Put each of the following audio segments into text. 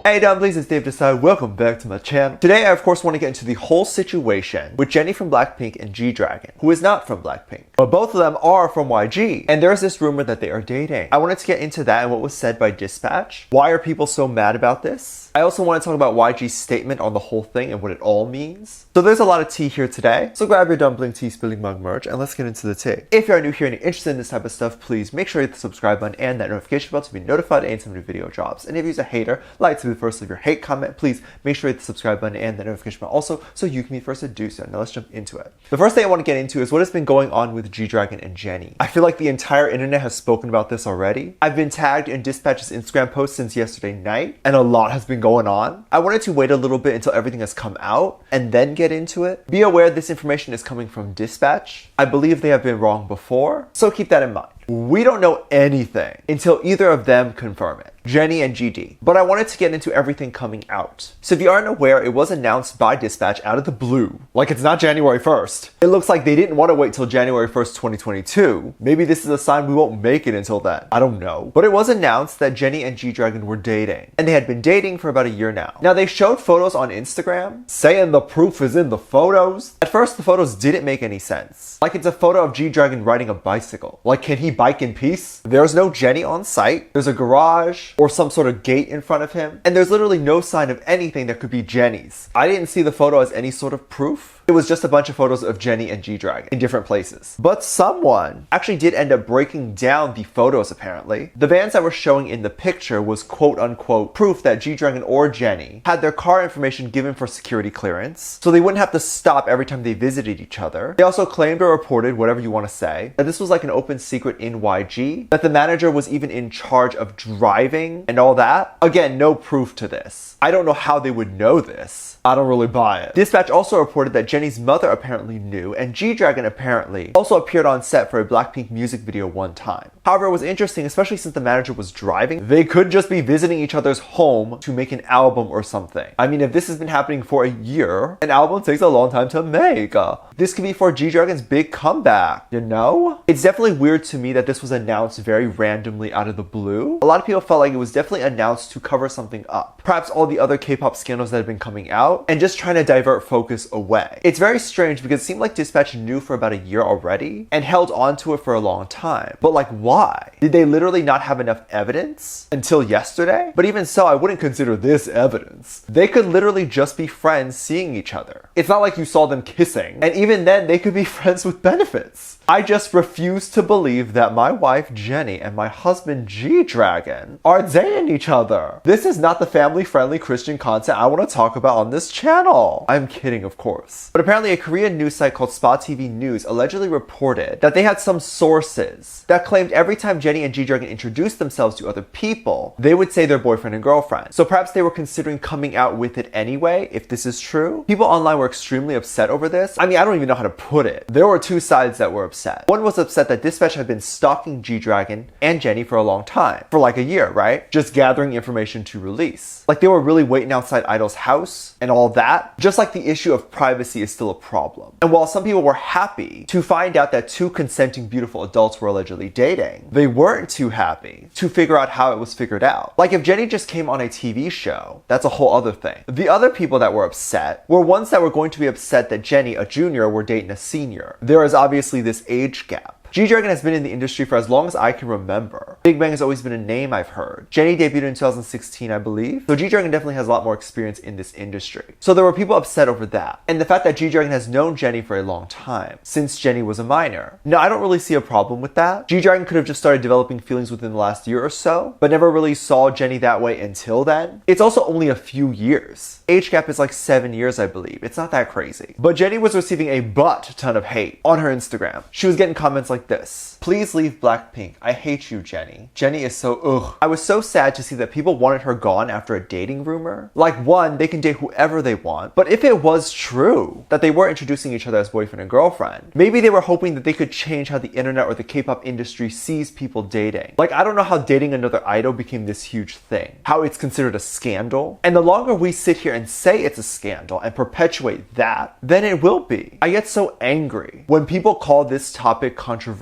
Hey dumplings, it's Dave Desai. Welcome back to my channel. Today I of course want to get into the whole situation with Jennie from BLACKPINK and GDragon, who is not from BLACKPINK. But both of them are from YG, and there's this rumor that they are dating. I wanted to get into that and what was said by Dispatch. Why are people so mad about this? I also want to talk about YG's statement on the whole thing and what it all means. So there's a lot of tea here today, so grab your dumpling tea spilling mug merch and let's get into the tea. If you are new here and you're interested in this type of stuff, please make sure you hit the subscribe button and that notification bell to be notified anytime new video drops. And if you're a hater, like to be the first to leave your hate comment, please make sure you hit the subscribe button and that notification bell also so you can be first to do so. Now let's jump into it. The first thing I want to get into is what has been going on with GDragon and Jennie. I feel like the entire internet has spoken about this already. I've been tagged in Dispatch's Instagram post since yesterday night and a lot has been going on. I wanted to wait a little bit until everything has come out and then get into it. Be aware this information is coming from Dispatch. I believe they have been wrong before, so keep that in mind. We don't know anything until either of them confirm it, Jennie and GD. But I wanted to get into everything coming out. So if you aren't aware, it was announced by Dispatch out of the blue. Like it's not January 1st. It looks like they didn't want to wait till January 1st, 2022. Maybe this is a sign we won't make it until then. I don't know. But it was announced that Jennie and GDragon were dating. And they had been dating for about a year now. Now they showed photos on Instagram saying the proof is in the photos. At first the photos didn't make any sense. Like it's a photo of GDragon riding a bicycle. Like can he bike in peace? There's no Jennie on site. There's a garage or some sort of gate in front of him. And there's literally no sign of anything that could be Jennie's. I didn't see the photo as any sort of proof. It was just a bunch of photos of Jennie and GDragon in different places. But someone actually did end up breaking down the photos apparently. The bands that were showing in the picture was quote unquote proof that GDragon or Jennie had their car information given for security clearance, so they wouldn't have to stop every time they visited each other. They also claimed or reported, whatever you want to say, that this was like an open secret in YG, that the manager was even in charge of driving and all that. Again, no proof to this. I don't know how they would know this. I don't really buy it. Dispatch also reported that Jennie's mother apparently knew, and GDragon apparently also appeared on set for a BLACKPINK music video one time. However, it was interesting, especially since the manager was driving. They could just be visiting each other's home to make an album or something. I mean, if this has been happening for a year, an album takes a long time to make. This could be for GDragon's big comeback, you know? It's definitely weird to me that this was announced very randomly out of the blue. A lot of people felt like it was definitely announced to cover something up. Perhaps all the other K-pop scandals that have been coming out and just trying to divert focus away. It's very strange because it seemed like Dispatch knew for about a year already and held on to it for a long time. But like why? Did they literally not have enough evidence until yesterday? But even so, I wouldn't consider this evidence. They could literally just be friends seeing each other. It's not like you saw them kissing. And even then, they could be friends with benefits. I just refuse to believe that my wife Jennie and my husband GDragon are dating each other. This is not the family-friendly Christian content I want to talk about on this channel. I'm kidding, of course. But apparently a Korean news site called Spa TV News allegedly reported that they had some sources that claimed every time Jennie and GDragon introduced themselves to other people, they would say they're boyfriend and girlfriend. So perhaps they were considering coming out with it anyway, if this is true. People online were extremely upset over this. I mean, I don't even know how to put it. There were two sides that were upset. One was upset that Dispatch had been stalking GDragon and Jennie for a long time. For like a year, right? Just gathering information to release. Like they were really waiting outside Idol's house and all that. Just like the issue of privacy is still a problem. And while some people were happy to find out that two consenting beautiful adults were allegedly dating, they weren't too happy to figure out how it was figured out. Like if Jennie just came on a TV show, that's a whole other thing. The other people that were upset were ones that were going to be upset that Jennie, a junior, were dating a senior. There is obviously this age gap. GDragon has been in the industry for as long as I can remember. Big Bang has always been a name I've heard. Jennie debuted in 2016, I believe. So GDragon definitely has a lot more experience in this industry. So there were people upset over that. And the fact that GDragon has known Jennie for a long time, since Jennie was a minor. Now, I don't really see a problem with that. GDragon could have just started developing feelings within the last year or so, but never really saw Jennie that way until then. It's also only a few years. Age gap is like 7 years, I believe. It's not that crazy. But Jennie was receiving a butt ton of hate on her Instagram. She was getting comments like this. Please leave BLACKPINK. I hate you, Jennie. Jennie is so ugh. I was so sad to see that people wanted her gone after a dating rumor. Like one, they can date whoever they want. But if it was true that they were introducing each other as boyfriend and girlfriend, maybe they were hoping that they could change how the internet or the K-pop industry sees people dating. Like I don't know how dating another idol became this huge thing. How it's considered a scandal. And the longer we sit here and say it's a scandal and perpetuate that, then it will be. I get so angry when people call this topic controversial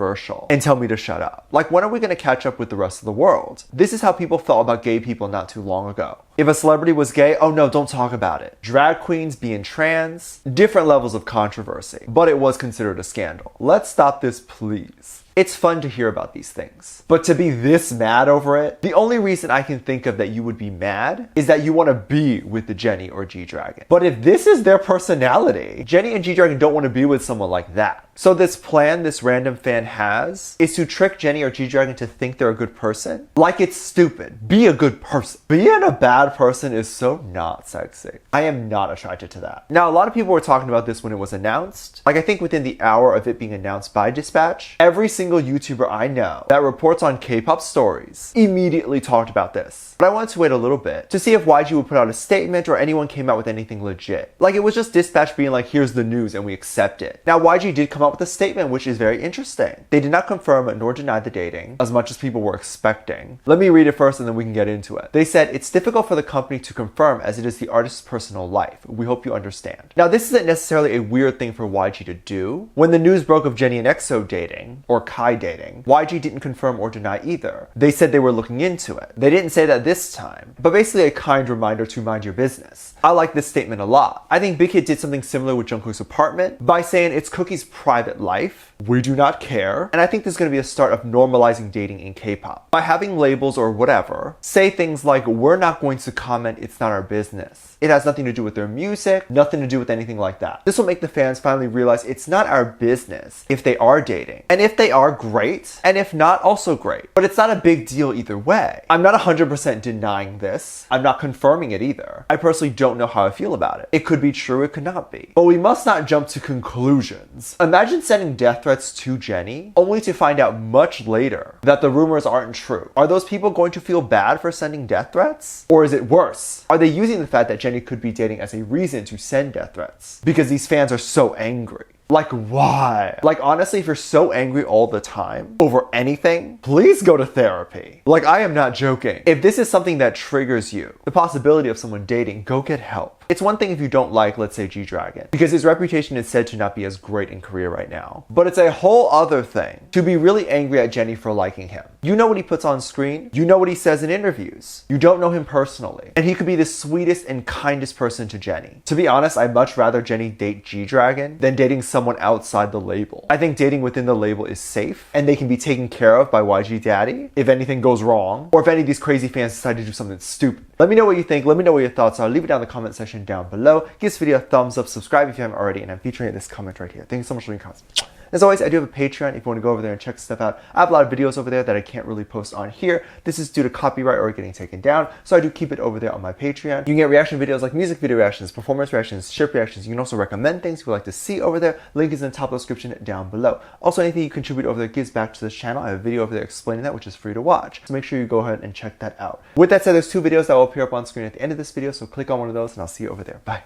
and tell me to shut up. Like when are we going to catch up up with the rest of the world. This is how people felt about gay people not too long ago. If a celebrity was gay, oh no, don't talk about it. Drag queens being trans, different levels of controversy, but it was considered a scandal. Let's stop this, please. It's fun to hear about these things, but to be this mad over it, the only reason I can think of that you would be mad is that you want to be with the Jennie or GDragon. But if this is their personality, Jennie and GDragon don't want to be with someone like that. So this plan this random fan has is to trick Jennie or GDragon to think they're a good person. Like it's stupid. Be a good person. Being a bad person is so not sexy. I am not attracted to that. Now, a lot of people were talking about this when it was announced. Like I think within the hour of it being announced by Dispatch, every single YouTuber I know that reports on K-pop stories immediately talked about this. But I wanted to wait a little bit to see if YG would put out a statement or anyone came out with anything legit. Like it was just Dispatch being like, here's the news and we accept it. Now YG did come out with a statement which is very interesting. They did not confirm nor deny the dating as much as people were expecting. Let me read it first and then we can get into it. They said, it's difficult for the company to confirm as it is the artist's personal life. We hope you understand. Now this isn't necessarily a weird thing for YG to do. When the news broke of Jennie and EXO dating, or Kai dating, YG didn't confirm or deny either. They said they were looking into it. They didn't say that this time, but basically a kind reminder to mind your business. I like this statement a lot. I think Big Hit did something similar with Jungkook's apartment by saying it's Cookie's private life. We do not care. And I think this is going to be a start of normalizing dating in K-pop. By having labels or whatever, say things like, we're not going to comment, it's not our business. It has nothing to do with their music, nothing to do with anything like that. This will make the fans finally realize it's not our business if they are dating. And if they are, great. And if not, also great. But it's not a big deal either way. I'm not 100% denying this. I'm not confirming it either. I personally don't know how I feel about it. It could be true, it could not be. But we must not jump to conclusions. Imagine sending death threats to Jennie, only to find out much later that the rumors aren't true. Are those people going to feel bad for sending death threats? Or is it worse? Are they using the fact that Jennie could be dating as a reason to send death threats? Because these fans are so angry. Like, why? Like, honestly, if you're so angry all the time over anything, please go to therapy. Like, I am not joking. If this is something that triggers you, the possibility of someone dating, go get help. It's one thing if you don't like, let's say, GDragon, because his reputation is said to not be as great in Korea right now. But it's a whole other thing to be really angry at Jennie for liking him. You know what he puts on screen. You know what he says in interviews. You don't know him personally. And he could be the sweetest and kindest person to Jennie. To be honest, I'd much rather Jennie date GDragon than dating someone outside the label. I think dating within the label is safe and they can be taken care of by YG Daddy if anything goes wrong or if any of these crazy fans decide to do something stupid. Let me know what you think. Let me know what your thoughts are. Leave it down in the comment section down below. Give this video a thumbs up, subscribe if you haven't already, and I'm featuring this comment right here. Thank you so much for leaving comments. As always, I do have a Patreon if you want to go over there and check stuff out. I have a lot of videos over there that I can't really post on here. This is due to copyright or getting taken down, so I do keep it over there on my Patreon. You can get reaction videos like music video reactions, performance reactions, ship reactions. You can also recommend things you would like to see over there. Link is in the top of the description down below. Also, anything you contribute over there gives back to this channel. I have a video over there explaining that, which is free to watch. So make sure you go ahead and check that out. With that said, there's 2 videos that will appear up on screen at the end of this video, so click on one of those and I'll see you over there. Bye.